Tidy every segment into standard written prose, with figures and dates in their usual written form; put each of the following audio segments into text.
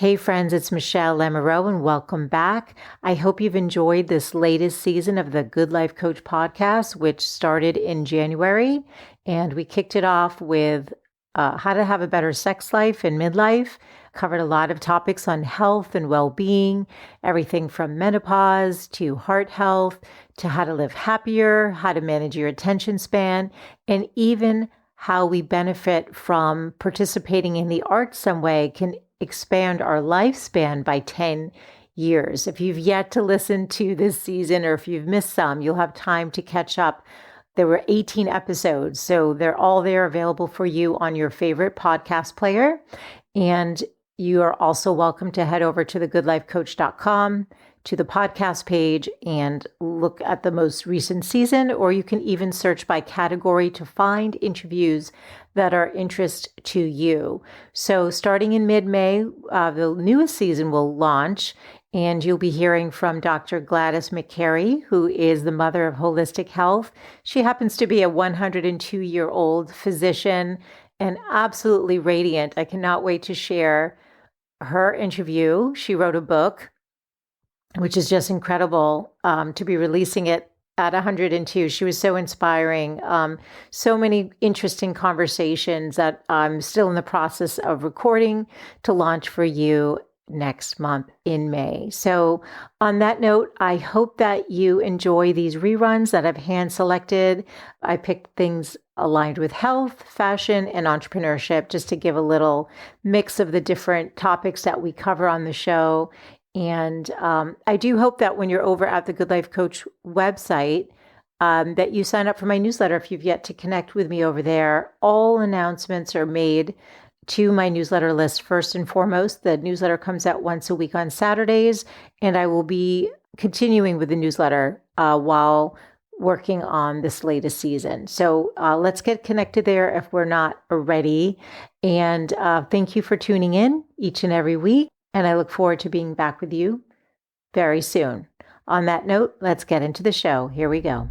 Hey friends, it's Michele Lamoureux and welcome back. I hope you've enjoyed this latest season of the Good Life Coach podcast, which started in January. And we kicked it off with how to have a better sex life in midlife. Covered a lot of topics on health and well-being, everything from menopause to heart health, to how to live happier, how to manage your attention span, and even how we benefit from participating in the arts some way can expand our lifespan by 10 years. If you've yet to listen to this season, or if you've missed some, you'll have time to catch up. There were 18 episodes, so they're all there available for you on your favorite podcast player. And you are also welcome to head over to thegoodlifecoach.com, to the podcast page, and look at the most recent season, or you can even search by category to find interviews that are interest to you. So starting in mid-May, the newest season will launch, and you'll be hearing from Dr. Gladys McCary, who is the mother of holistic health. She happens to be a 102-year-old physician and absolutely radiant. I cannot wait to share her interview. She wrote a book, which is just incredible to be releasing it at 102. She was so inspiring. So many interesting conversations that I'm still in the process of recording to launch for you next month in May. So on that note, I hope that you enjoy these reruns that I've hand selected. I picked things aligned with health, fashion, and entrepreneurship, just to give a little mix of the different topics that we cover on the show. And I do hope that when you're over at the Good Life Coach website, that you sign up for my newsletter if you've yet to connect with me over there. All announcements are made to my newsletter list first and foremost. The newsletter comes out once a week on Saturdays, and I will be continuing with the newsletter while working on this latest season. So let's get connected there if we're not already. And thank you for tuning in each and every week. And I look forward to being back with you very soon. On that note, let's get into the show. Here we go.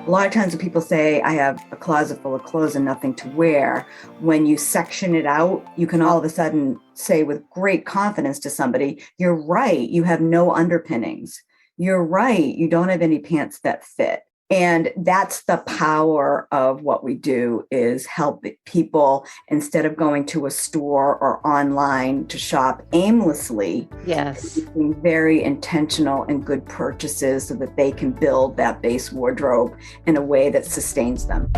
A lot of times when people say, I have a closet full of clothes and nothing to wear, when you section it out, you can all of a sudden say with great confidence to somebody, you're right, you have no underpinnings. You're right, you don't have any pants that fit. And that's the power of what we do, is help people, instead of going to a store or online to shop aimlessly. Yes. Being very intentional and good purchases so that they can build that base wardrobe in a way that sustains them.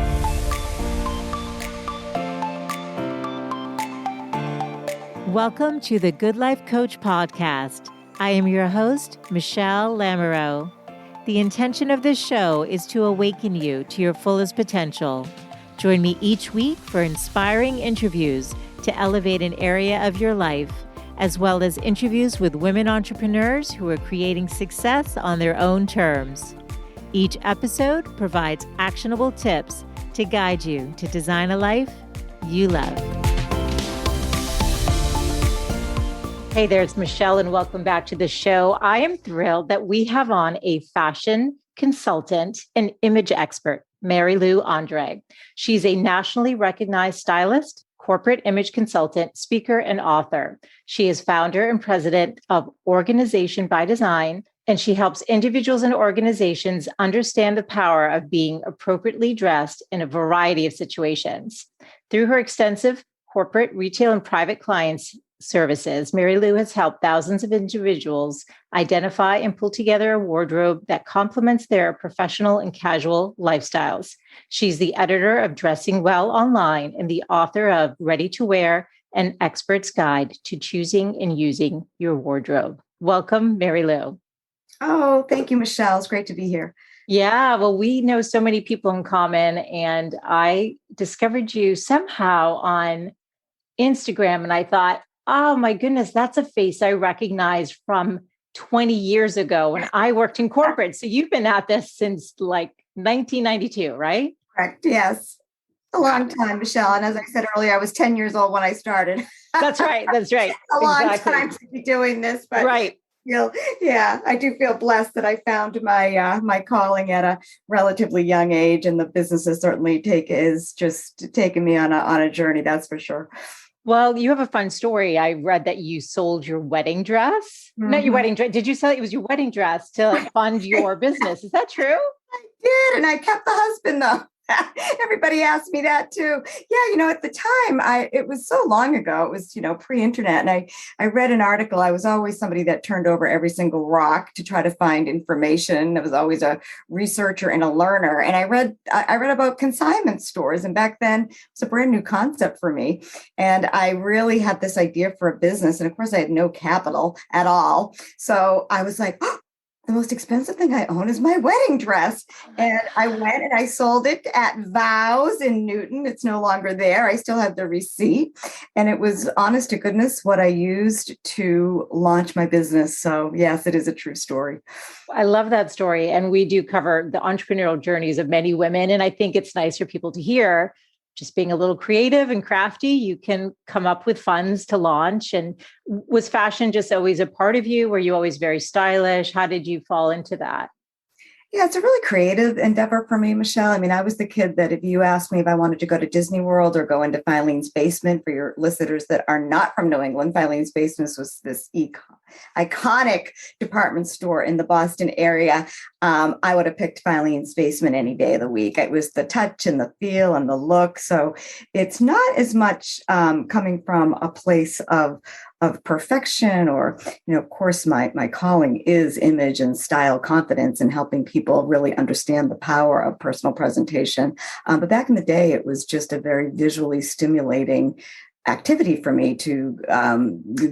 Welcome to the Good Life Coach podcast. I am your host, Michele Lamoureux. The intention of this show is to awaken you to your fullest potential. Join me each week for inspiring interviews to elevate an area of your life, as well as interviews with women entrepreneurs who are creating success on their own terms. Each episode provides actionable tips to guide you to design a life you love. Hey there, it's Michele, and welcome back to the show. I am thrilled that we have on a fashion consultant and image expert, Mary Lou Andre. She's a nationally recognized stylist, corporate image consultant, speaker, and author. She is founder and president of Organization by Design, and she helps individuals and organizations understand the power of being appropriately dressed in a variety of situations. Through her extensive corporate, retail, and private clients services, Mary Lou has helped thousands of individuals identify and pull together a wardrobe that complements their professional and casual lifestyles. She's the editor of Dressing Well Online and the author of Ready to Wear, an expert's guide to choosing and using your wardrobe. Welcome, Mary Lou. Oh, thank you, Michele. It's great to be here. Yeah, well, we know so many people in common, and I discovered you somehow on Instagram, and I thought, oh my goodness, that's a face I recognize from 20 years ago when I worked in corporate. So you've been at this since like 1992, right? Correct. Yes. A long time, Michele. And as I said earlier, I was 10 years old when I started. That's right. That's right. A long time to be doing this, but right. Yeah, I do feel blessed that I found my calling at a relatively young age, and the business has certainly is just taken me on a journey. That's for sure. Well, you have a fun story. I read that you sold your wedding dress. Not your Mhm. wedding dress. Did you sell it? It was your wedding dress to fund your business. Is that true? I did, and I kept the husband though. Everybody asked me that too. Yeah, at the time, it was so long ago. It was, pre-internet, and I read an article. I was always somebody that turned over every single rock to try to find information. I was always a researcher and a learner, and I read about consignment stores, and back then it was a brand new concept for me, and I really had this idea for a business, and of course I had no capital at all, so I was like, oh, the most expensive thing I own is my wedding dress. And I went and I sold it at Vows in Newton. It's no longer there. I still have the receipt. And it was, honest to goodness, what I used to launch my business. So, yes, it is a true story. I love that story. And we do cover the entrepreneurial journeys of many women. And I think it's nice for people to hear just being a little creative and crafty, you can come up with funds to launch. And was fashion just always a part of you? Were you always very stylish? How did you fall into that? Yeah, it's a really creative endeavor for me, Michelle. I mean, I was the kid that if you asked me if I wanted to go to Disney World or go into Filene's Basement, for your listeners that are not from New England, Filene's Basement was this iconic department store in the Boston area. I would have picked Filene's Basement any day of the week. It was the touch and the feel and the look. So it's not as much coming from a place of perfection, or of course my calling is image and style confidence and helping people really understand the power of personal presentation, but back in the day it was just a very visually stimulating activity for me to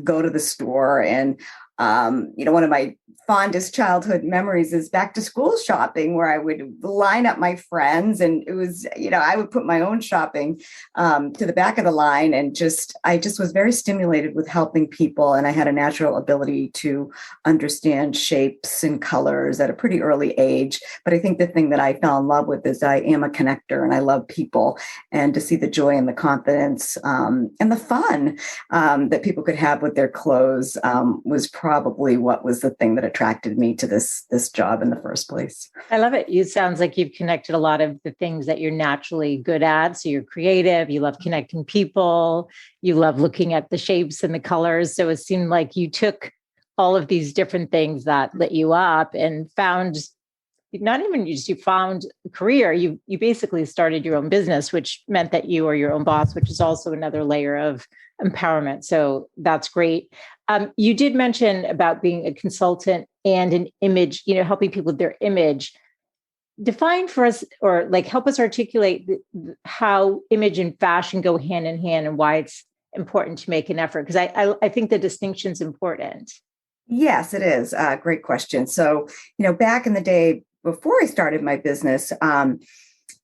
go to the store. And one of my fondest childhood memories is back to school shopping, where I would line up my friends, and it was, I would put my own shopping to the back of the line, and I just was very stimulated with helping people. And I had a natural ability to understand shapes and colors at a pretty early age. But I think the thing that I fell in love with is I am a connector, and I love people, and to see the joy and the confidence and the fun that people could have with their clothes was probably what was the thing that attracted me to this job in the first place. I love it. It sounds like you've connected a lot of the things that you're naturally good at. So you're creative, you love connecting people, you love looking at the shapes and the colors. So it seemed like you took all of these different things that lit you up and found, not even just you found a career, you basically started your own business, which meant that you are your own boss, which is also another layer of empowerment. So that's great. You did mention about being a consultant and an image, helping people with their image. Define for us, or like help us articulate how image and fashion go hand in hand and why it's important to make an effort. Because I think the distinction is important. Yes, it is. Great question. So, back in the day, before I started my business,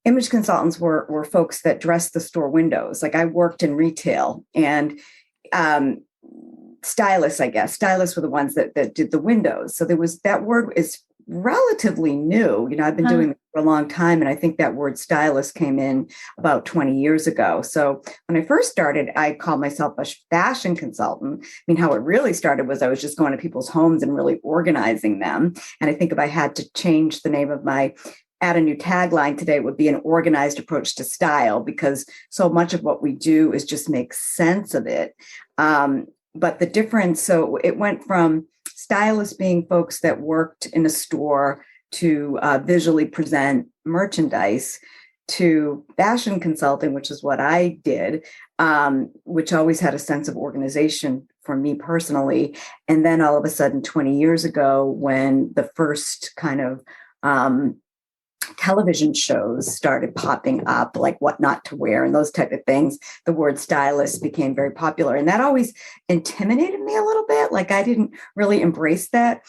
image consultants were folks that dressed the store windows. Like I worked in retail, and stylists, I guess. Stylists were the ones that did the windows. So that word is relatively new. I've been doing it for a long time, and I think that word stylist came in about 20 years ago. So when I first started, I called myself a fashion consultant. I mean, how it really started was I was just going to people's homes and really organizing them. And I think if I had to change the name of add a new tagline today, it would be an organized approach to style, because so much of what we do is just make sense of it. But the difference, so it went from stylists being folks that worked in a store to visually present merchandise, to fashion consulting, which is what I did, which always had a sense of organization for me personally. And then all of a sudden, 20 years ago, when the first kind of television shows started popping up, like What Not to Wear and those type of things, the word stylist became very popular. And that always intimidated me a little bit. Like I didn't really embrace that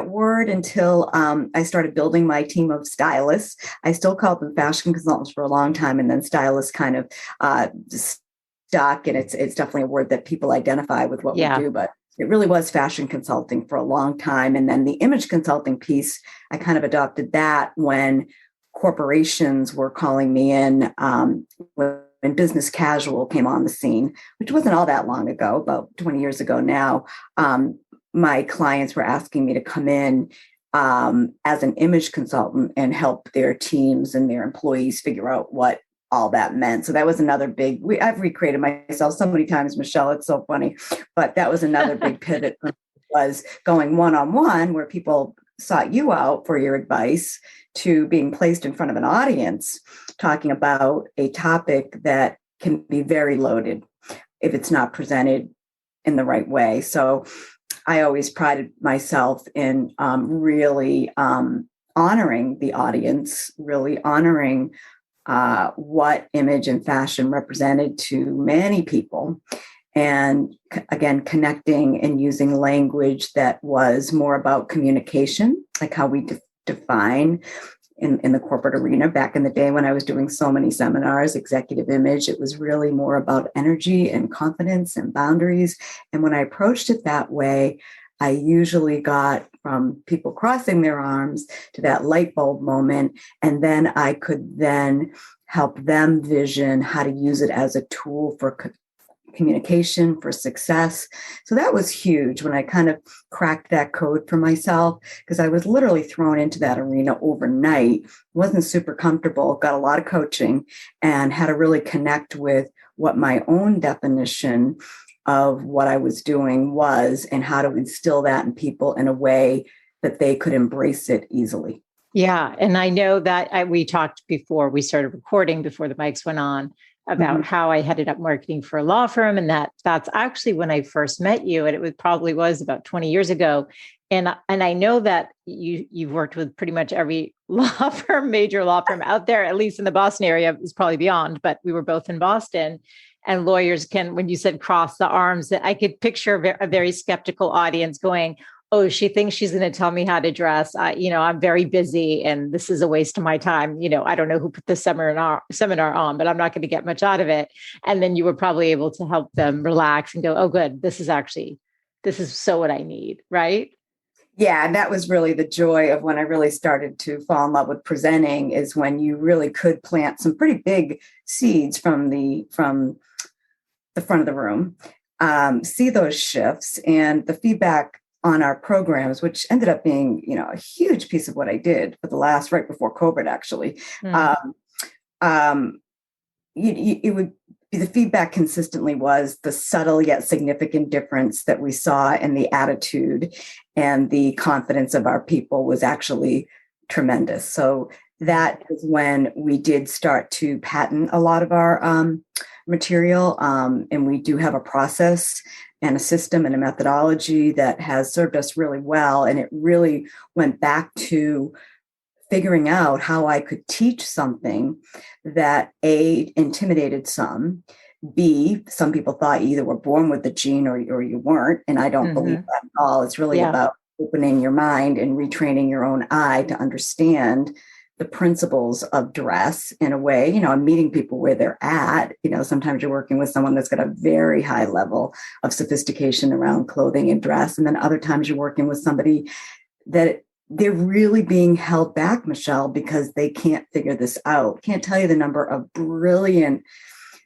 word until I started building my team of stylists. I still called them fashion consultants for a long time, and then stylists kind of stuck. And it's definitely a word that people identify with what we do, but it really was fashion consulting for a long time. And then the image consulting piece, I kind of adopted that when corporations were calling me in, when business casual came on the scene, which wasn't all that long ago, about 20 years ago now. my clients were asking me to come in as an image consultant and help their teams and their employees figure out what all that meant. So that was another big, I've recreated myself so many times, Michelle, it's so funny, but that was another big pivot, was going one-on-one where people sought you out for your advice to being placed in front of an audience, talking about a topic that can be very loaded if it's not presented in the right way. So I always prided myself in really honoring the audience, really honoring what image and fashion represented to many people. And again, connecting and using language that was more about communication, like how we define in the corporate arena. Back in the day when I was doing so many seminars, executive image, it was really more about energy and confidence and boundaries. And when I approached it that way, I usually got from people crossing their arms to that light bulb moment. And then I could then help them vision how to use it as a tool for communication, for success. So that was huge when I kind of cracked that code for myself, because I was literally thrown into that arena overnight, wasn't super comfortable, got a lot of coaching, and had to really connect with what my own definition of what I was doing was and how to instill that in people in a way that they could embrace it easily. Yeah. And I know that we talked before we started recording, before the mics went on, about how I headed up marketing for a law firm. And that's actually when I first met you. And it probably was about 20 years ago. And I know that you've worked with pretty much every law firm, major law firm out there, at least in the Boston area. Is probably beyond, but we were both in Boston. And lawyers can, when you said cross the arms, that I could picture a very skeptical audience going, oh, she thinks she's going to tell me how to dress. I'm very busy and this is a waste of my time. I don't know who put the seminar on, but I'm not going to get much out of it. And then you were probably able to help them relax and go, oh, good. This is so what I need. Right. Yeah. And that was really the joy of when I really started to fall in love with presenting, is when you really could plant some pretty big seeds from the front of the room, see those shifts, and the feedback on our programs, which ended up being, a huge piece of what I did for the last, right before COVID, actually. It would be, the feedback consistently was the subtle yet significant difference that we saw in the attitude and the confidence of our people was actually tremendous. So that is when we did start to patent a lot of our material. And we do have a process and a system and a methodology that has served us really well. And it really went back to figuring out how I could teach something that A, intimidated some, B, some people thought you either were born with the gene or you weren't. And I don't believe that at all. It's really about opening your mind and retraining your own eye to understand the principles of dress in a way, and meeting people where they're at. Sometimes you're working with someone that's got a very high level of sophistication around clothing and dress. And then other times you're working with somebody that they're really being held back, Michele, because they can't figure this out. Can't tell you the number of brilliant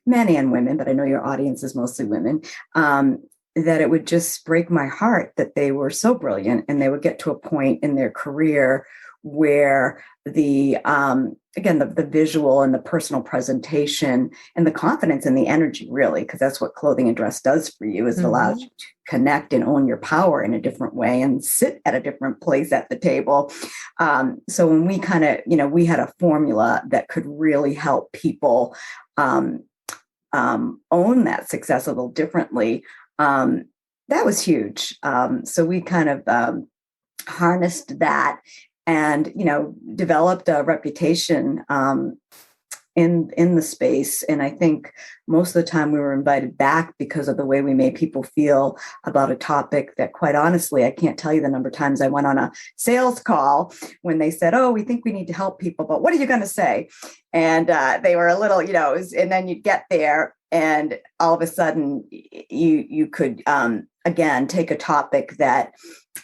men and women, but I know your audience is mostly women, that it would just break my heart that they were so brilliant and they would get to a point in their career where the visual and the personal presentation and the confidence and the energy, really, because that's what clothing and dress does for you, is it allows you to connect and own your power in a different way and sit at a different place at the table. So when we we had a formula that could really help people own that success a little differently. That was huge. So we kind of harnessed that and, developed a reputation in the space. And I think most of the time we were invited back because of the way we made people feel about a topic that, quite honestly, I can't tell you the number of times I went on a sales call when they said, oh, we think we need to help people, but what are you going to say? And they were a little, and then you get there and all of a sudden you could, again, take a topic that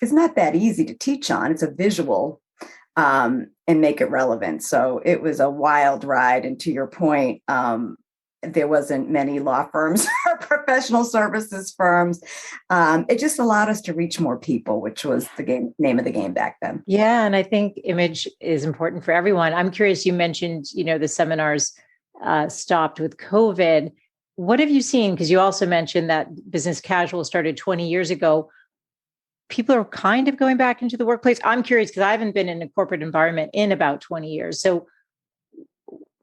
is not that easy to teach on. It's a visual, and make it relevant. So it was a wild ride. And to your point, there wasn't many law firms or professional services firms. It just allowed us to reach more people, which was the name of the game back then. Yeah. And I think image is important for everyone. I'm curious, you mentioned, the seminars stopped with COVID. What have you seen? Because you also mentioned that business casual started 20 years ago. People are kind of going back into the workplace. I'm curious because I haven't been in a corporate environment in about 20 years. So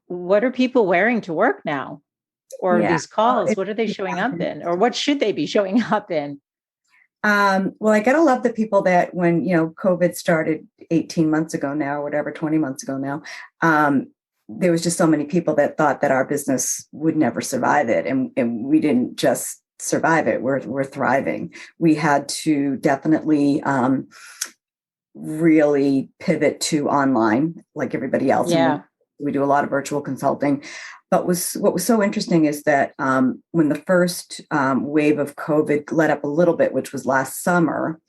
what are people wearing to work now? Or Yeah. these calls, what are they showing up in? Or what should they be showing up in? Well, I gotta love the people that when, COVID started 18 months ago now, or whatever, 20 months ago now, there was just so many people that thought that our business would never survive it. And we didn't just survive it. We're thriving. We had to definitely really pivot to online like everybody else. Yeah. And we do a lot of virtual consulting. But what was so interesting is that when the first wave of COVID let up a little bit, which was last summer,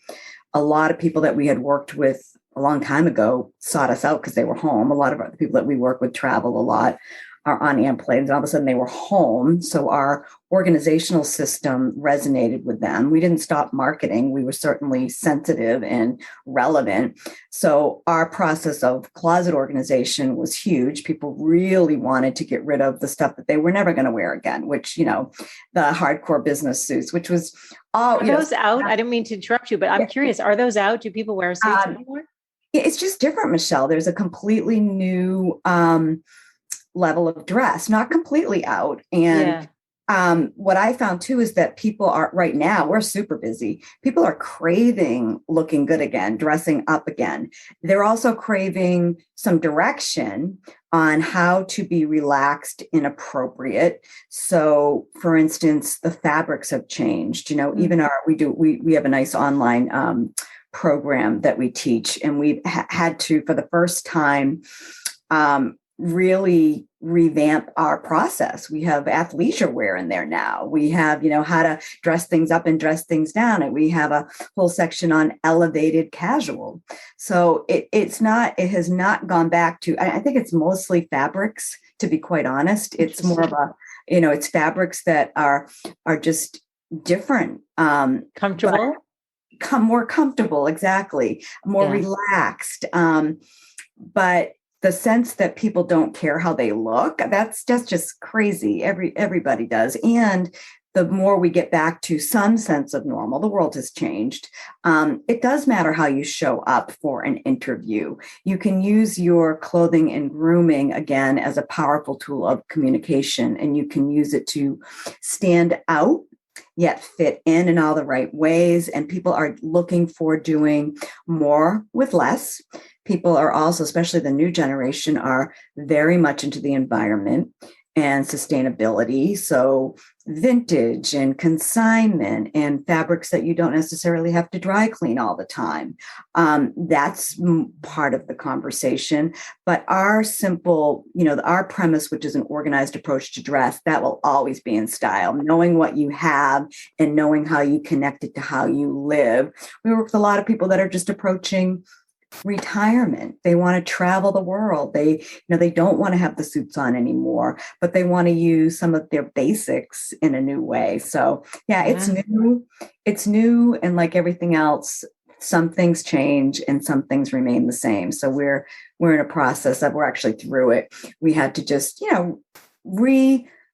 a lot of people that we had worked with a long time ago sought us out because they were home. A lot of the people that we work with travel a lot, are on airplanes, and all of a sudden they were home. So our organizational system resonated with them. We didn't stop marketing. We were certainly sensitive and relevant. So our process of closet organization was huge. People really wanted to get rid of the stuff that they were never going to wear again, which, the hardcore business suits, which was all. Are those out? I didn't mean to interrupt you, but I'm curious. Are those out? Do people wear suits anymore? It's just different, Michelle. There's a completely new level of dress, not completely out. And what I found too is that people are right now, we're super busy. People are craving looking good again, dressing up again. They're also craving some direction on how to be relaxed and appropriate. So for instance, the fabrics have changed, even we have a nice online program that we teach, and we've had to, for the first time, really revamp our process. We have athleisure wear in there now. We have, how to dress things up and dress things down. And we have a whole section on elevated casual. So it has not gone back to, I think it's mostly fabrics, to be quite honest. It's more of it's fabrics that are just different. Comfortable? More comfortable, exactly. More relaxed. But the sense that people don't care how they look, that's just crazy. Everybody does. And the more we get back to some sense of normal, the world has changed. It does matter how you show up for an interview. You can use your clothing and grooming again as a powerful tool of communication, and you can use it to stand out yet fit in all the right ways. And people are looking for doing more with less. People are also, especially the new generation, are very much into the environment and sustainability. So vintage and consignment and fabrics that you don't necessarily have to dry clean all the time. That's part of the conversation. But our simple, our premise, which is an organized approach to dress, that will always be in style. Knowing what you have and knowing how you connect it to how you live. We work with a lot of people that are just approaching retirement. They want to travel the world. They don't want to have the suits on anymore, but they want to use some of their basics in a new way. So it's new. It's new. And like everything else, some things change and some things remain the same. So we're in a process that we're actually through it. We had to just,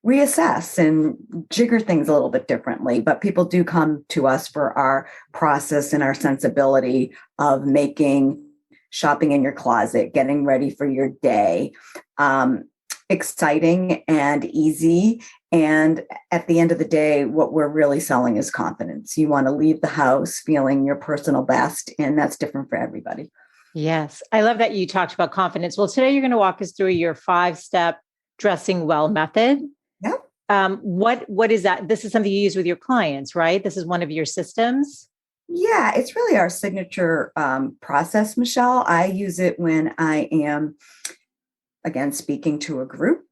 reassess and jigger things a little bit differently, but people do come to us for our process and our sensibility of making shopping in your closet, getting ready for your day, exciting and easy. And at the end of the day, what we're really selling is confidence. You want to leave the house feeling your personal best, and that's different for everybody. Yes. I love that you talked about confidence. Well, today you're going to walk us through your 5-step dressing well method. Yep. What is that? This is something you use with your clients, right? This is one of your systems. Yeah, it's really our signature process, Michelle. I use it when I am, again, speaking to a group,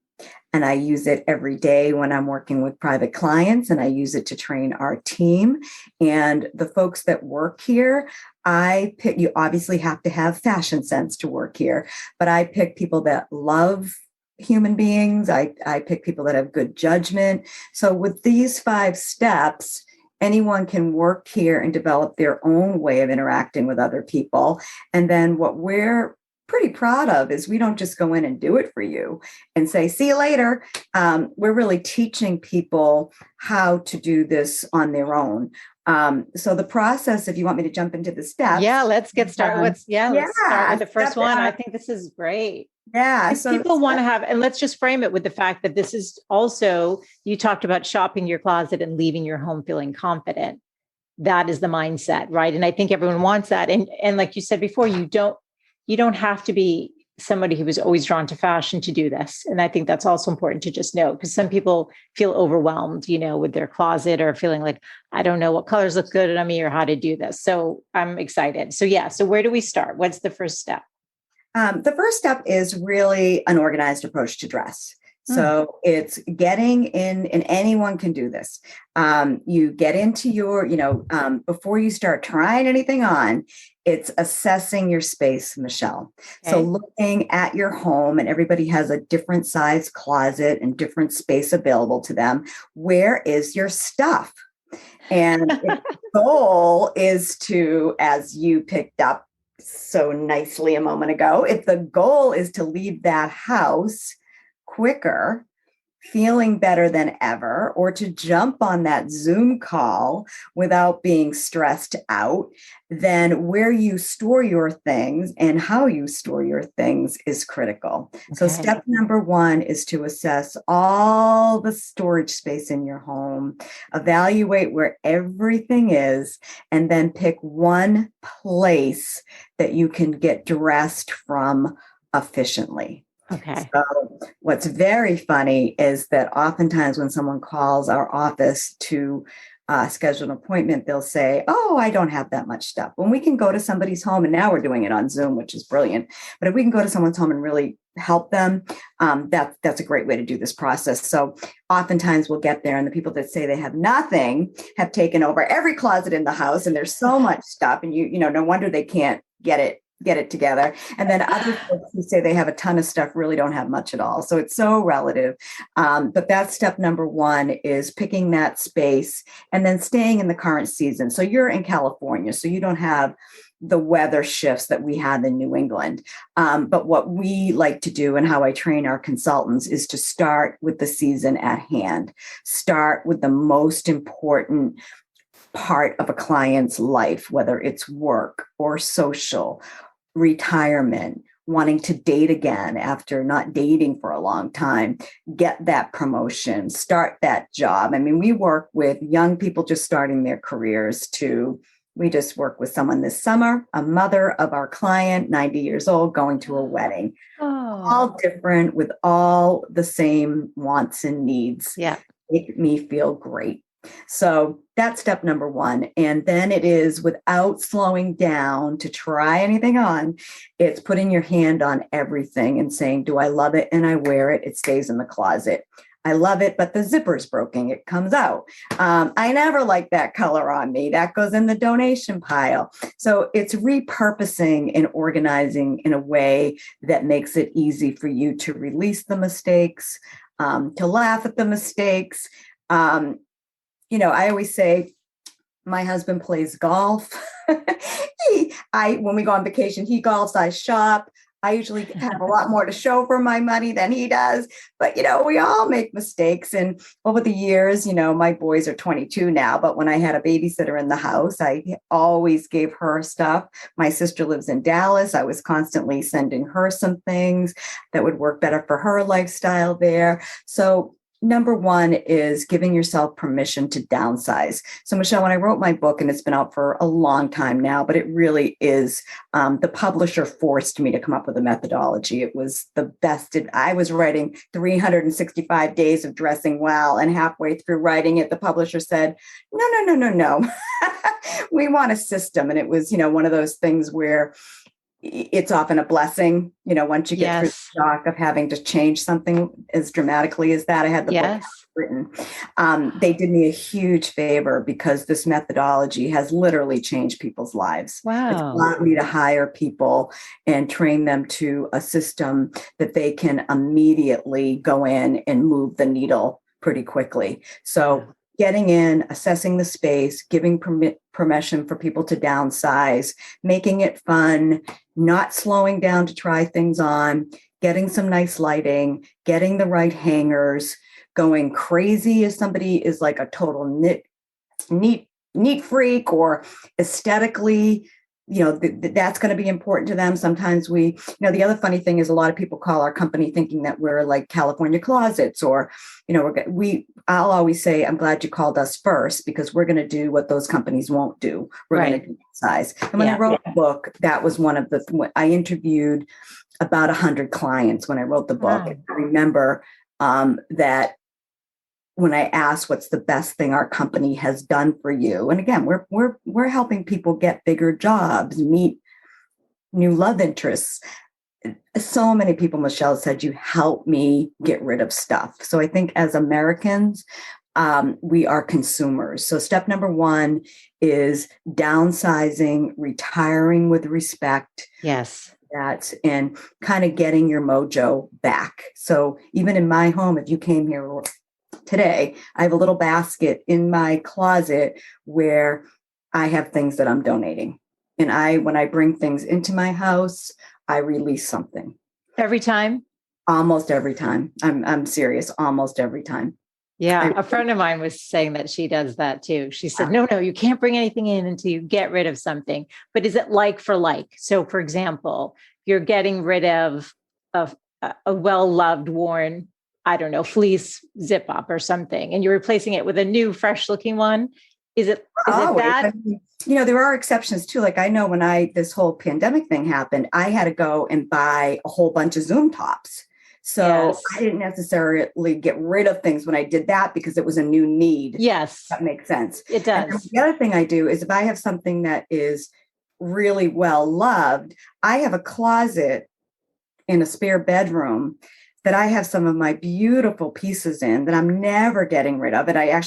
and I use it every day when I'm working with private clients, and I use it to train our team and the folks that work here. You obviously have to have fashion sense to work here, but I pick people that love human beings. I pick people that have good judgment. So with these 5 steps, anyone can work here and develop their own way of interacting with other people. And then what we're pretty proud of is we don't just go in and do it for you and say, see you later. We're really teaching people how to do this on their own. So the process, if you want me to jump into the steps. Yeah, let's get started. Let's start with the first one. I think this is great. Yeah. So people want to have, and let's just frame it with the fact that this is also, you talked about shopping your closet and leaving your home feeling confident. That is the mindset, right? And I think everyone wants that. And like you said before, you don't have to be somebody who was always drawn to fashion to do this. And I think that's also important to just know, because some people feel overwhelmed, with their closet, or feeling like, I don't know what colors look good on me or how to do this. So I'm excited. So where do we start? What's the first step? The first step is really an organized approach to dress. So it's getting in, and anyone can do this. You get into your, before you start trying anything on, it's assessing your space, Michele. Okay. So looking at your home, and everybody has a different size closet and different space available to them. Where is your stuff? And the goal is to, as you picked up so nicely a moment ago, if the goal is to leave that house quicker, feeling better than ever, or to jump on that Zoom call without being stressed out, then where you store your things and how you store your things is critical. Okay. So step number 1 is to assess all the storage space in your home, evaluate where everything is, and then pick one place that you can get dressed from efficiently. Okay. So what's very funny is that oftentimes when someone calls our office to schedule an appointment, they'll say, oh, I don't have that much stuff. When we can go to somebody's home, and now we're doing it on Zoom, which is brilliant. But if we can go to someone's home and really help them, that's a great way to do this process. So oftentimes we'll get there, and the people that say they have nothing have taken over every closet in the house, and there's so much stuff, and no wonder they can't get it together. And then other folks who say they have a ton of stuff really don't have much at all. So it's so relative. But that's step number 1, is picking that space and then staying in the current season. So you're in California, so you don't have the weather shifts that we have in New England. But what we like to do, and how I train our consultants, is to start with the season at hand. Start with the most important part of a client's life, whether it's work or social, retirement, wanting to date again after not dating for a long time, get that promotion, start that job. I mean, we work with young people just starting their careers we just work with someone this summer, a mother of our client, 90 years old, going to a wedding. All different, with all the same wants and needs. Yeah. Make me feel great. So that's step number 1. And then it is, without slowing down to try anything on, it's putting your hand on everything and saying, do I love it? And I wear it. It stays in the closet. I love it, but the zipper's broken. It comes out. I never like that color on me. That goes in the donation pile. So it's repurposing and organizing in a way that makes it easy for you to release the mistakes, to laugh at the mistakes. I always say, my husband plays golf. When we go on vacation, he golfs, I shop. I usually have a lot more to show for my money than he does. But, we all make mistakes. And over the years, my boys are 22 now, but when I had a babysitter in the house, I always gave her stuff. My sister lives in Dallas. I was constantly sending her some things that would work better for her lifestyle there. So number 1 is giving yourself permission to downsize. So Michele, when I wrote my book, and it's been out for a long time now, but it really is, the publisher forced me to come up with a methodology. It was the best. I was writing 365 days of dressing well, and halfway through writing it, the publisher said, no. We want a system. And it was, one of those things where it's often a blessing, once you get through Yes. the shock of having to change something as dramatically as that. I had the book Yes. written. They did me a huge favor because this methodology has literally changed people's lives. It's Wow. allowed me to hire people and train them to a system that they can immediately go in and move the needle pretty quickly. So getting in, assessing the space, giving permission for people to downsize, making it fun, not slowing down to try things on, getting some nice lighting, getting the right hangers, going crazy if somebody is like a total neat freak or aesthetically, that's going to be important to them. Sometimes the other funny thing is a lot of people call our company thinking that we're like California Closets or, I'll always say, I'm glad you called us first because we're going to do what those companies won't do. We're going to do size. And when I wrote the book, that was one of I interviewed about 100 clients when I wrote the book. Wow. And I remember that when I asked what's the best thing our company has done for you. And again, we're helping people get bigger jobs, meet new love interests. So many people, Michele, said, you help me get rid of stuff. So I think as Americans, we are consumers. So step number one is downsizing, retiring with respect. Yes. And kind of getting your mojo back. So even in my home, if you came here today, I have a little basket in my closet where I have things that I'm donating. And when I bring things into my house, I release something. Every time? Almost every time. I'm serious. Almost every time. Yeah. A friend of mine was saying that she does that too. She said, no, you can't bring anything in until you get rid of something. But is it like for like? So for example, you're getting rid of a well-loved, worn, I don't know, fleece zip up or something, and you're replacing it with a new, fresh looking one. Is it that? There are exceptions too. Like I know when this whole pandemic thing happened, I had to go and buy a whole bunch of Zoom tops. So I didn't necessarily get rid of things when I did that because it was a new need. Yes. That makes sense. It does. The other thing I do is if I have something that is really well loved, I have a closet in a spare bedroom that I have some of my beautiful pieces in that I'm never getting rid of. And I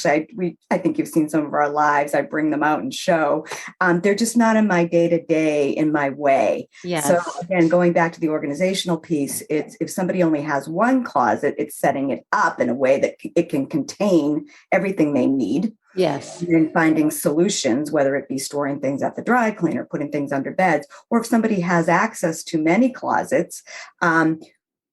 think you've seen some of our lives. I bring them out and show. They're just not in my day-to-day, in my way. Yes. So again, going back to the organizational piece, it's if somebody only has one closet, it's setting it up in a way that it can contain everything they need. Yes. And then finding solutions, whether it be storing things at the dry cleaner, putting things under beds, or if somebody has access to many closets,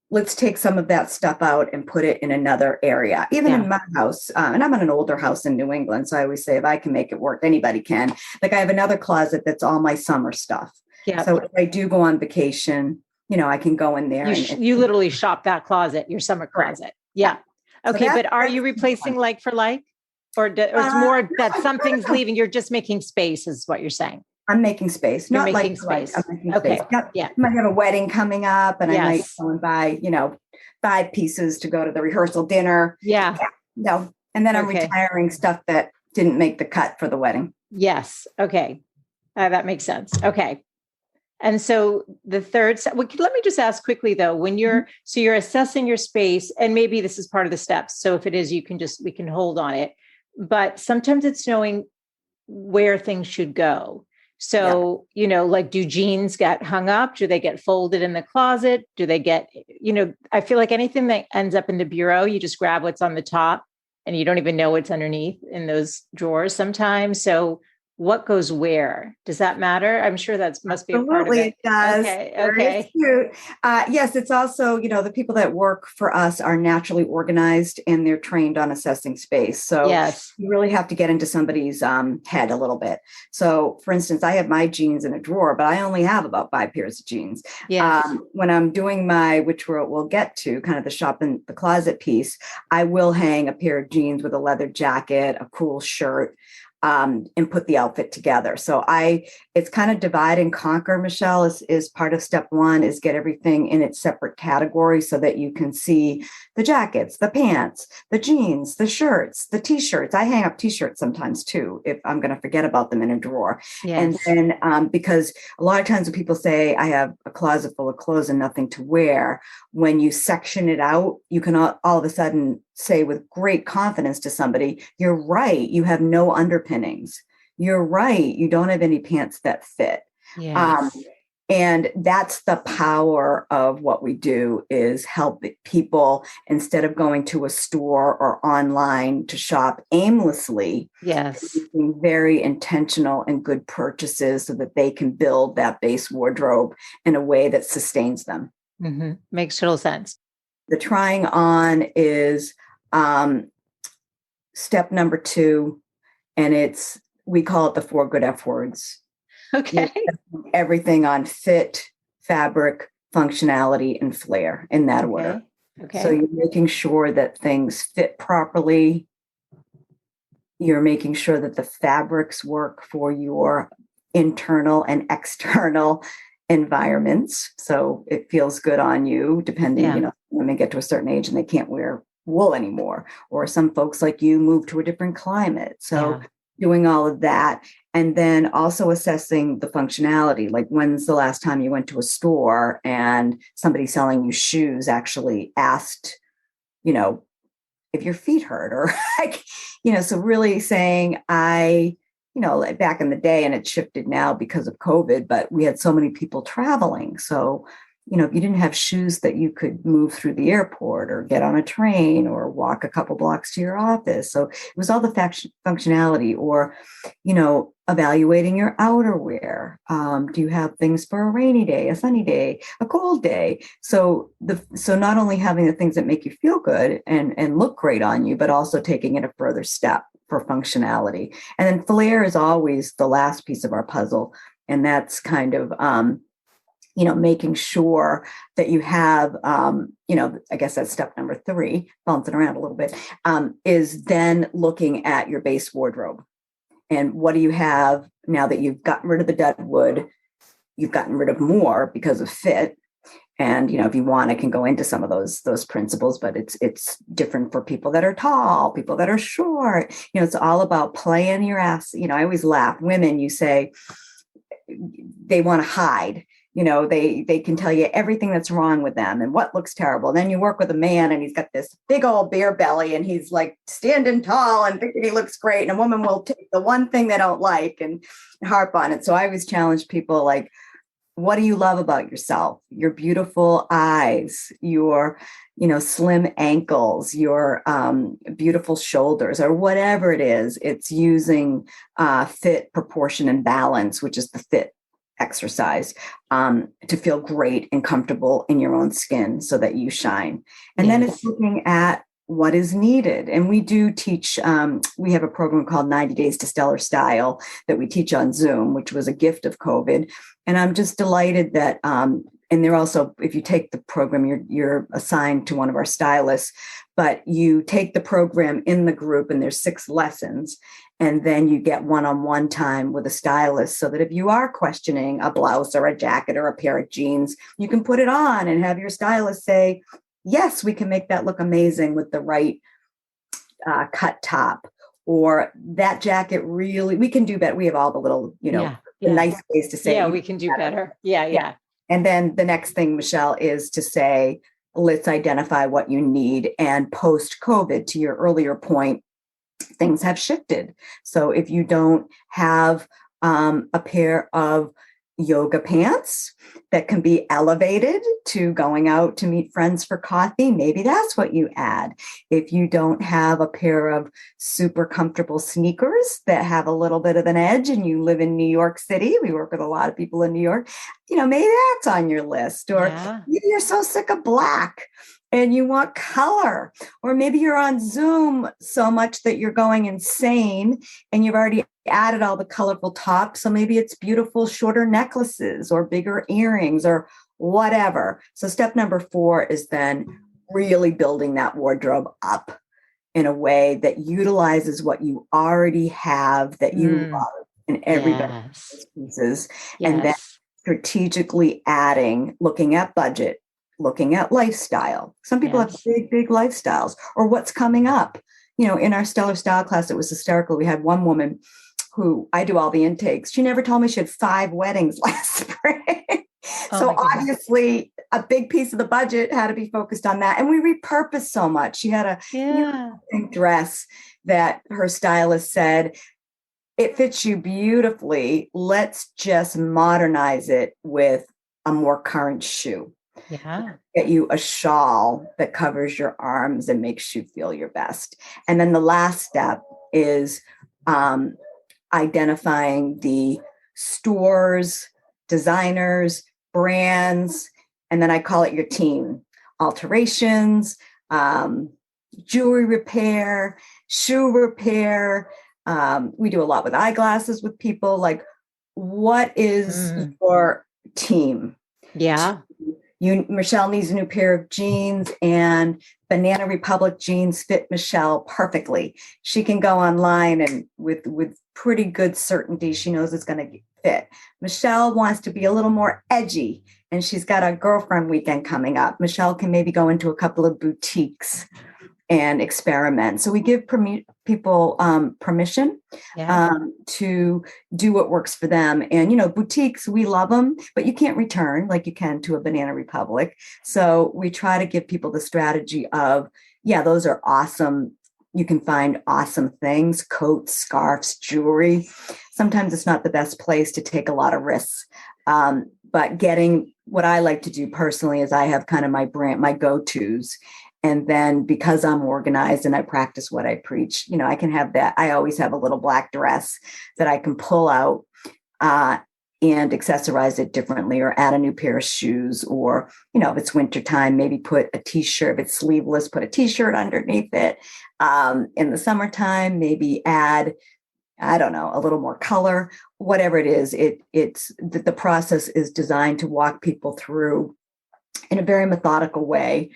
let's take some of that stuff out and put it in another area. Even in my house, and I'm in an older house in New England, so I always say if I can make it work, anybody can. Like I have another closet that's all my summer stuff. Yeah. So if I do go on vacation, I can go in there. You literally shop that closet, your summer closet. Yeah. Okay, so but are you replacing like for like? Or it's more that something's leaving, you're just making space is what you're saying. I'm making space. You're making space. I'm making space. Yep. Yeah. I might have a wedding coming up and I might go and buy, 5 pieces to go to the rehearsal dinner. Yeah. No. And then I'm retiring stuff that didn't make the cut for the wedding. Yes. Okay. That makes sense. Okay. And so the third, let me just ask quickly though, when you're assessing your space, and maybe this is part of the steps. So if it is, we can hold on it, but sometimes it's knowing where things should go. So, like, do jeans get hung up? Do they get folded in the closet? Do they get, I feel like anything that ends up in the bureau, you just grab what's on the top and you don't even know what's underneath in those drawers sometimes. So what goes where? Does that matter? I'm sure that must be a part of it. It does. Okay. Yes, it's also, the people that work for us are naturally organized and they're trained on assessing space. So you really have to get into somebody's head a little bit. So for instance, I have my jeans in a drawer, but I only have about 5 pairs of jeans. Yes. When I'm doing which we'll get to, kind of the shop in the closet piece, I will hang a pair of jeans with a leather jacket, a cool shirt. and put the outfit together. So it's kind of divide and conquer, Michelle, is part of step one, is get everything in its separate category so that you can see the jackets, the pants, the jeans, the shirts, the t-shirts. I hang up t-shirts sometimes too, if I'm going to forget about them in a drawer. Yes. And then because a lot of times when people say I have a closet full of clothes and nothing to wear, when you section it out, you can all of a sudden say with great confidence to somebody, you're right, you have no underpinnings. You're right, you don't have any pants that fit. Yes. And that's the power of what we do, is help people, instead of going to a store or online to shop aimlessly. Yes. Making very intentional and good purchases so that they can build that base wardrobe in a way that sustains them. Mm-hmm. Makes total sense. The trying on is step number 2, and we call it the 4 good F words. Okay. Everything on fit, fabric, functionality, and flair, in that order. Okay. So you're making sure that things fit properly. You're making sure that the fabrics work for your internal and external environments. So it feels good on you, depending, women get to a certain age and they can't wear wool anymore, or some folks like you move to a different climate. So doing all of that, and then also assessing the functionality. Like, when's the last time you went to a store and somebody selling you shoes actually asked, if your feet hurt, or like, so really saying, like back in the day, and it shifted now because of COVID, but we had so many people traveling. So, if you didn't have shoes that you could move through the airport or get on a train or walk a couple blocks to your office. So it was all the functionality, or, evaluating your outerwear. Do you have things for a rainy day, a sunny day, a cold day? So not only having the things that make you feel good and look great on you, but also taking it a further step for functionality. And then flair is always the last piece of our puzzle. And that's kind of, making sure that you have, I guess that's step number 3, bouncing around a little bit, is then looking at your base wardrobe. And what do you have now that you've gotten rid of the dead wood? You've gotten rid of more because of fit. And, if you want, I can go into some of those principles, but it's different for people that are tall, people that are short. It's all about playing your ass. I always laugh. Women, you say they want to hide. They can tell you everything that's wrong with them and what looks terrible. And then you work with a man and he's got this big old beer belly and he's like standing tall and thinking he looks great. And a woman will take the one thing they don't like and harp on it. So I always challenge people, like, what do you love about yourself? Your beautiful eyes, your, slim ankles, your beautiful shoulders, or whatever it is. It's using fit, proportion, and balance, which is the fit exercise, to feel great and comfortable in your own skin so that you shine. And then it's looking at what is needed. And we do teach, we have a program called 90 Days to Stellar Style that we teach on Zoom, which was a gift of COVID. And I'm just delighted that, and they're also, if you take the program, you're assigned to one of our stylists, but you take the program in the group and there's 6 lessons. And then you get one-on-one time with a stylist so that if you are questioning a blouse or a jacket or a pair of jeans, you can put it on and have your stylist say, yes, we can make that look amazing with the right cut top, or that jacket really, we can do better. We have all the little, nice ways to say, we can do better. Yeah. And then the next thing, Michele, is to say, let's identify what you need. And post-COVID, to your earlier point, things have shifted. So if you don't have a pair of yoga pants that can be elevated to going out to meet friends for coffee, maybe that's what you add. If you don't have a pair of super comfortable sneakers that have a little bit of an edge and you live in New York City, we work with a lot of people in New York, maybe that's on your list. Or maybe you're so sick of black and you want color, or maybe you're on Zoom so much that you're going insane and you've already added all the colorful tops. So maybe it's beautiful shorter necklaces or bigger earrings or whatever. So step number 4 is then really building that wardrobe up in a way that utilizes what you already have that you Mm. love in everybody Yes. pieces, and then Yes. strategically adding, looking at budget, looking at lifestyle. Some people have Yes. big, big lifestyles, or what's coming up. In our Stellar Style class, it was hysterical. We had one woman who I do all the intakes. She never told me she had 5 weddings last spring. Oh So my goodness. obviously a big piece of the budget had to be focused on that. And we repurposed so much. She had a beautiful Yeah. pink dress that her stylist said, it fits you beautifully. Let's just modernize it with a more current shoe. Yeah. Get you a shawl that covers your arms and makes you feel your best. And then the last step is identifying the stores, designers, brands, and then I call it your team. Alterations, jewelry repair, shoe repair. We do a lot with eyeglasses with people. Like, what is your team? Yeah. Michele needs a new pair of jeans, and Banana Republic jeans fit Michele perfectly. She can go online and with pretty good certainty, she knows it's going to fit. Michele wants to be a little more edgy, and she's got a girlfriend weekend coming up. Michele can maybe go into a couple of boutiques and experiment. So we give people permission to do what works for them. And, boutiques, we love them, but you can't return like you can to a Banana Republic. So we try to give people the strategy of, yeah, those are awesome. You can find awesome things, coats, scarves, jewelry. Sometimes it's not the best place to take a lot of risks. But getting what I like to do personally is I have kind of my brand, my go-tos. And then because I'm organized and I practice what I preach, I can have that. I always have a little black dress that I can pull out and accessorize it differently, or add a new pair of shoes, or, if it's wintertime, maybe put a t-shirt. If it's sleeveless, put a t-shirt underneath it. In the summertime, maybe add, I don't know, a little more color, whatever it is. It's the process is designed to walk people through in a very methodical way.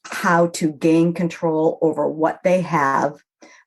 How to gain control over what they have,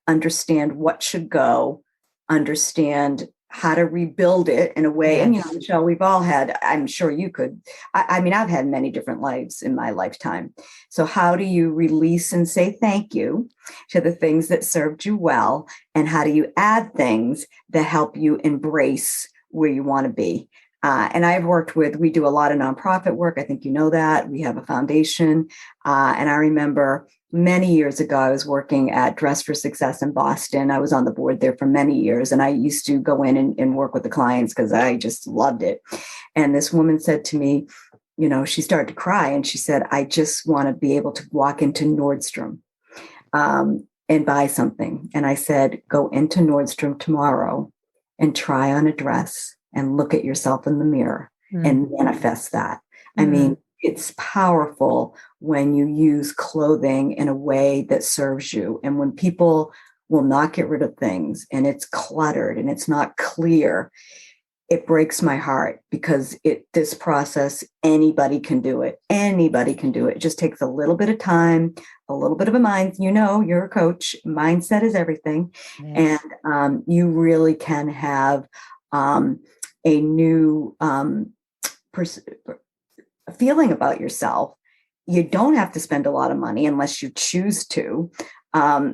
understand what should go, understand how to rebuild it in a way. Yes. And, Michele, we've all had, I'm sure you could, I mean, I've had many different lives in my lifetime. So how do you release and say thank you to the things that served you well? And how do you add things that help you embrace where you want to be? And I've we do a lot of nonprofit work. I think you know that. We have a foundation. And I remember many years ago, I was working at Dress for Success in Boston. I was on the board there for many years. And I used to go in and work with the clients because I just loved it. And this woman said to me, she started to cry. And she said, I just want to be able to walk into Nordstrom and buy something. And I said, go into Nordstrom tomorrow and try on a dress and look at yourself in the mirror and manifest that. I mean, it's powerful when you use clothing in a way that serves you. And when people will not get rid of things and it's cluttered and it's not clear, it breaks my heart, because this process, anybody can do it. Anybody can do it. It just takes a little bit of time, a little bit of a mind. You're a coach. Mindset is everything. Yes. And you really can have a new feeling about yourself. You don't have to spend a lot of money unless you choose to.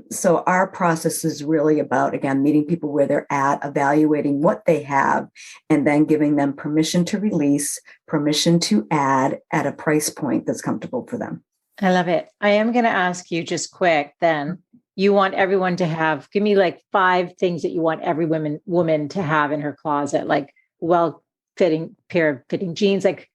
So our process is really about, again, meeting people where they're at, evaluating what they have, and then giving them permission to release, permission to add at a price point that's comfortable for them. I love it. I am going to ask you just quick then. You want everyone to give me like 5 things that you want every woman to have in her closet, like well-fitting pair of fitting jeans. Like,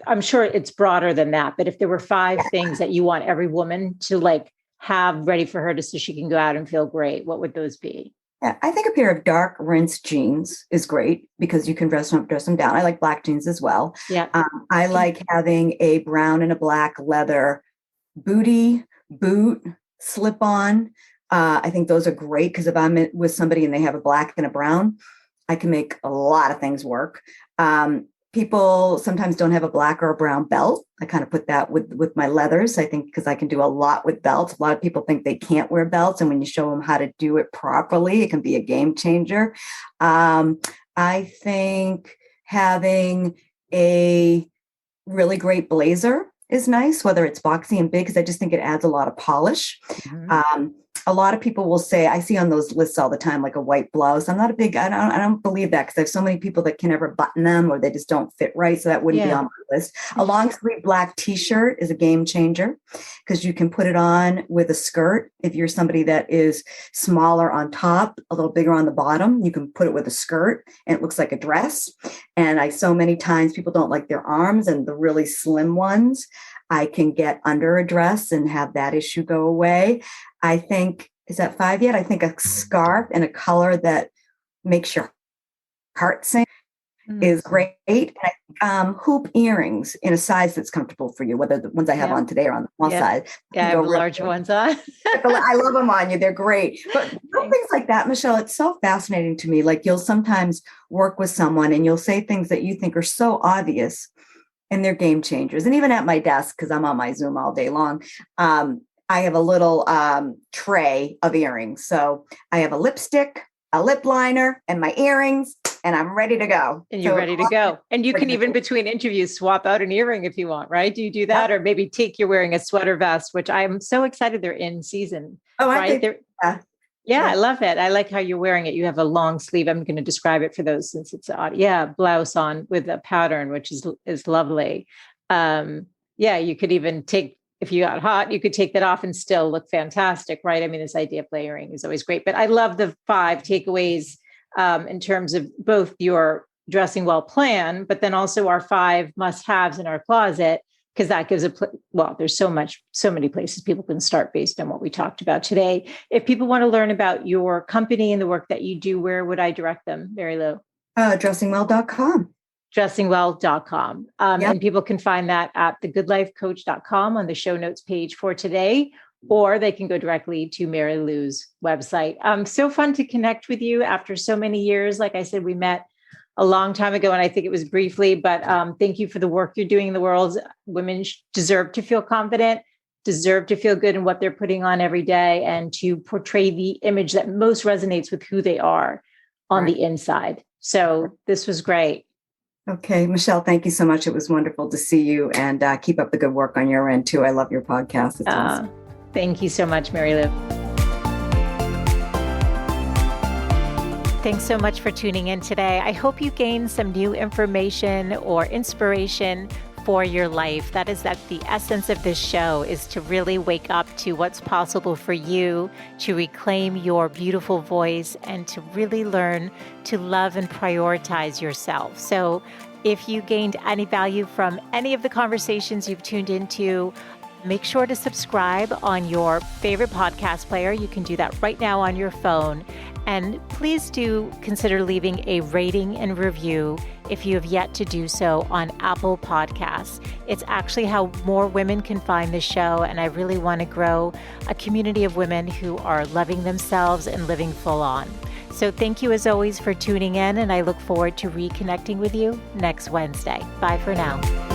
I'm sure it's broader than that, but if there were 5 things that you want every woman to have ready for her so she can go out and feel great, what would those be? Yeah, I think a pair of dark rinsed jeans is great because you can dress them down. I like black jeans as well. Yeah. I like having a brown and a black leather boot, slip on. I think those are great because if I'm with somebody and they have a black and a brown, I can make a lot of things work. People sometimes don't have a black or a brown belt. I kind of put that with my leathers, I think, because I can do a lot with belts. A lot of people think they can't wear belts. And when you show them how to do it properly, it can be a game changer. I think having a really great blazer is nice, whether it's boxy and big, because I just think it adds a lot of polish. Mm-hmm. A lot of people will say, I see on those lists all the time, like a white blouse. I don't believe that, because I have so many people that can never button them or they just don't fit right. So that wouldn't be on my list. A long sleeve black t-shirt is a game changer, because you can put it on with a skirt. If you're somebody that is smaller on top, a little bigger on the bottom, you can put it with a skirt and it looks like a dress. And so many times people don't like their arms, and the really slim ones, I can get under a dress and have that issue go away. I think, is that 5 yet? I think a scarf in a color that makes your heart sing is great. And hoop earrings in a size that's comfortable for you, whether the ones I have on today are on the small side. Yeah, I have larger ones on. I love them on you. They're great. But things like that, Michele, it's so fascinating to me. Like, you'll sometimes work with someone and you'll say things that you think are so obvious, and they're game changers. And even at my desk, because I'm on my Zoom all day long, I have a little tray of earrings. So I have a lipstick, a lip liner, and my earrings, and I'm ready to go. And you're ready to go. And you can even, between interviews, swap out an earring if you want, right? Do you do that? Or maybe you're wearing a sweater vest, which I'm so excited they're in season. Oh, right? I think, yeah, I love it. I like how you're wearing it. You have a long sleeve. I'm going to describe it for those since it's odd. Yeah, blouse on with a pattern, which is lovely. You could even if you got hot, you could take that off and still look fantastic, right? I mean, this idea of layering is always great. But I love the 5 takeaways in terms of both your dressing well plan, but then also our 5 must-haves in our closet, because that gives there's so many places people can start based on what we talked about today. If people want to learn about your company and the work that you do, where would I direct them, Mary Lou? Dressingwell.com. Dressingwell.com. And people can find that at thegoodlifecoach.com on the show notes page for today, or they can go directly to Mary Lou's website. So fun to connect with you after so many years. Like I said, we met a long time ago, and I think it was briefly, but thank you for the work you're doing in the world. Women deserve to feel confident, deserve to feel good in what they're putting on every day, and to portray the image that most resonates with who they are on the inside. So this was great. Okay, Michele, thank you so much. It was wonderful to see you, and keep up the good work on your end too. I love your podcast. It's awesome. Thank you so much, Mary Lou. Thanks so much for tuning in today. I hope you gained some new information or inspiration for your life. That is the essence of this show, is to really wake up to what's possible for you, to reclaim your beautiful voice, and to really learn to love and prioritize yourself. So if you gained any value from any of the conversations you've tuned into, make sure to subscribe on your favorite podcast player. You can do that right now on your phone. And please do consider leaving a rating and review if you have yet to do so on Apple Podcasts. It's actually how more women can find the show, and I really want to grow a community of women who are loving themselves and living full on. So thank you as always for tuning in, and I look forward to reconnecting with you next Wednesday. Bye for now.